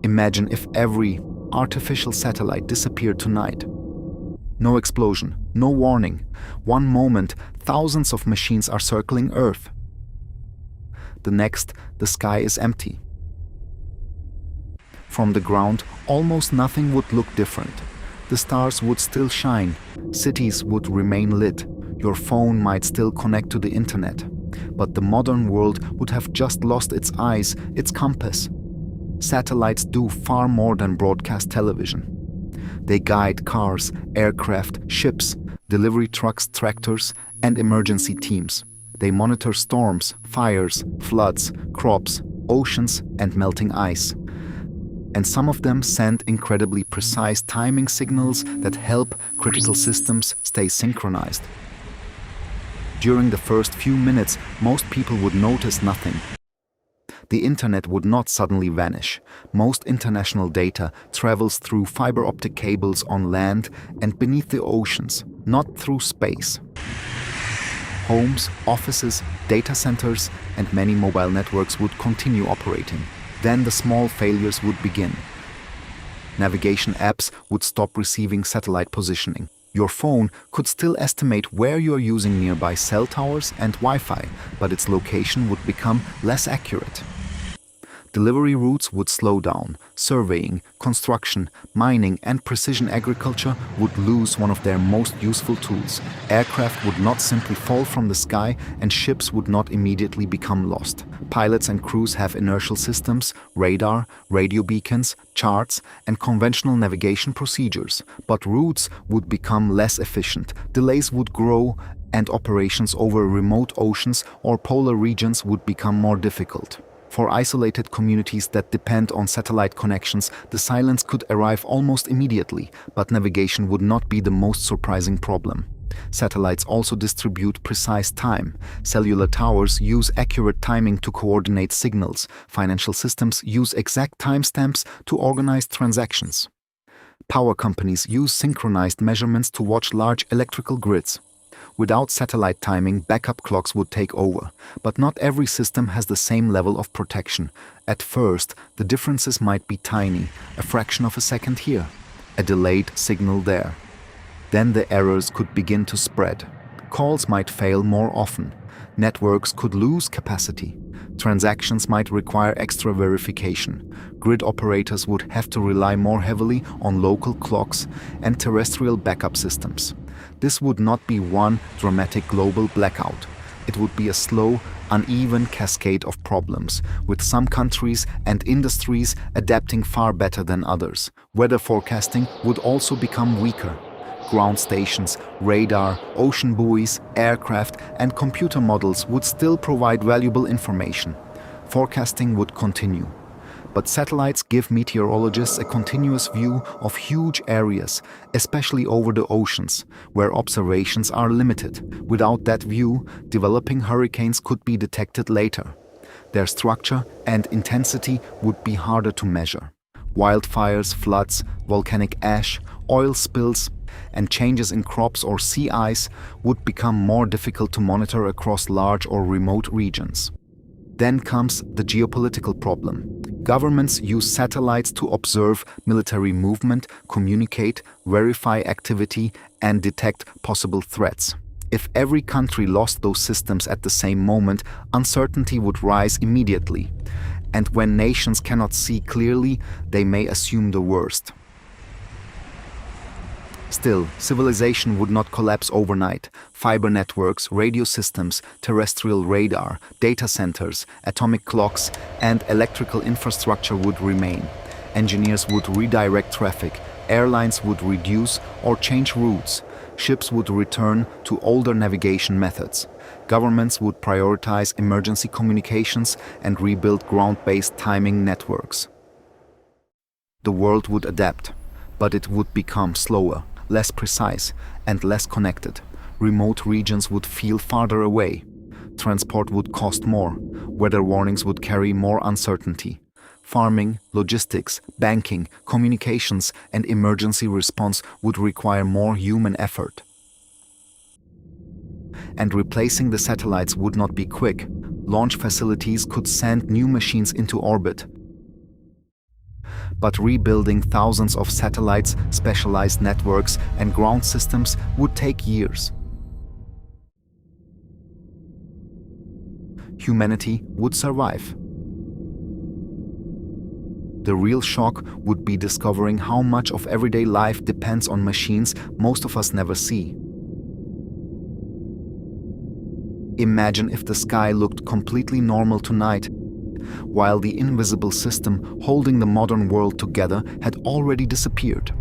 Imagine if every artificial satellite disappeared tonight. No explosion, no warning. One moment, thousands of machines are circling Earth. The next, the sky is empty. From the ground, almost nothing would look different. The stars would still shine, cities would remain lit, your phone might still connect to the internet. But the modern world would have just lost its eyes, its compass. Satellites do far more than broadcast television. They guide cars, aircraft, ships, delivery trucks, tractors, and emergency teams. They monitor storms, fires, floods, crops, oceans, and melting ice. And some of them send incredibly precise timing signals that help critical systems stay synchronized. During the first few minutes, most people would notice nothing. The internet would not suddenly vanish. Most international data travels through fiber optic cables on land and beneath the oceans, not through space. Homes, offices, data centers, and many mobile networks would continue operating. Then the small failures would begin. Navigation apps would stop receiving satellite positioning. Your phone could still estimate where you're using nearby cell towers and Wi-Fi, but its location would become less accurate. Delivery routes would slow down. Surveying, construction, mining, and precision agriculture would lose one of their most useful tools. Aircraft would not simply fall from the sky, and ships would not immediately become lost. Pilots and crews have inertial systems, radar, radio beacons, charts, and conventional navigation procedures. But routes would become less efficient, delays would grow, and operations over remote oceans or polar regions would become more difficult. For isolated communities that depend on satellite connections, the silence could arrive almost immediately, but navigation would not be the most surprising problem. Satellites also distribute precise time. Cellular towers use accurate timing to coordinate signals. Financial systems use exact timestamps to organize transactions. Power companies use synchronized measurements to watch large electrical grids. Without satellite timing, backup clocks would take over. But not every system has the same level of protection. At first, the differences might be tiny, a fraction of a second here, a delayed signal there. Then the errors could begin to spread. Calls might fail more often. Networks could lose capacity. Transactions might require extra verification. Grid operators would have to rely more heavily on local clocks and terrestrial backup systems. This would not be one dramatic global blackout. It would be a slow, uneven cascade of problems, with some countries and industries adapting far better than others. Weather forecasting would also become weaker. Ground stations, radar, ocean buoys, aircraft, and computer models would still provide valuable information. Forecasting would continue. But satellites give meteorologists a continuous view of huge areas, especially over the oceans, where observations are limited. Without that view, developing hurricanes could be detected later. Their structure and intensity would be harder to measure. Wildfires, floods, volcanic ash, oil spills, and changes in crops or sea ice would become more difficult to monitor across large or remote regions. Then comes the geopolitical problem. Governments use satellites to observe military movement, communicate, verify activity, and detect possible threats. If every country lost those systems at the same moment, uncertainty would rise immediately. And when nations cannot see clearly, they may assume the worst. Still, civilization would not collapse overnight. Fiber networks, radio systems, terrestrial radar, data centers, atomic clocks, and electrical infrastructure would remain. Engineers would redirect traffic, airlines would reduce or change routes, ships would return to older navigation methods. Governments would prioritize emergency communications and rebuild ground-based timing networks. The world would adapt, but it would become slower, less precise, and less connected. Remote regions would feel farther away. Transport would cost more. Weather warnings would carry more uncertainty. Farming, logistics, banking, communications, and emergency response would require more human effort. And replacing the satellites would not be quick. Launch facilities could send new machines into orbit. But rebuilding thousands of satellites, specialized networks, and ground systems would take years. Humanity would survive. The real shock would be discovering how much of everyday life depends on machines most of us never see. Imagine if the sky looked completely normal tonight, while the invisible system holding the modern world together had already disappeared.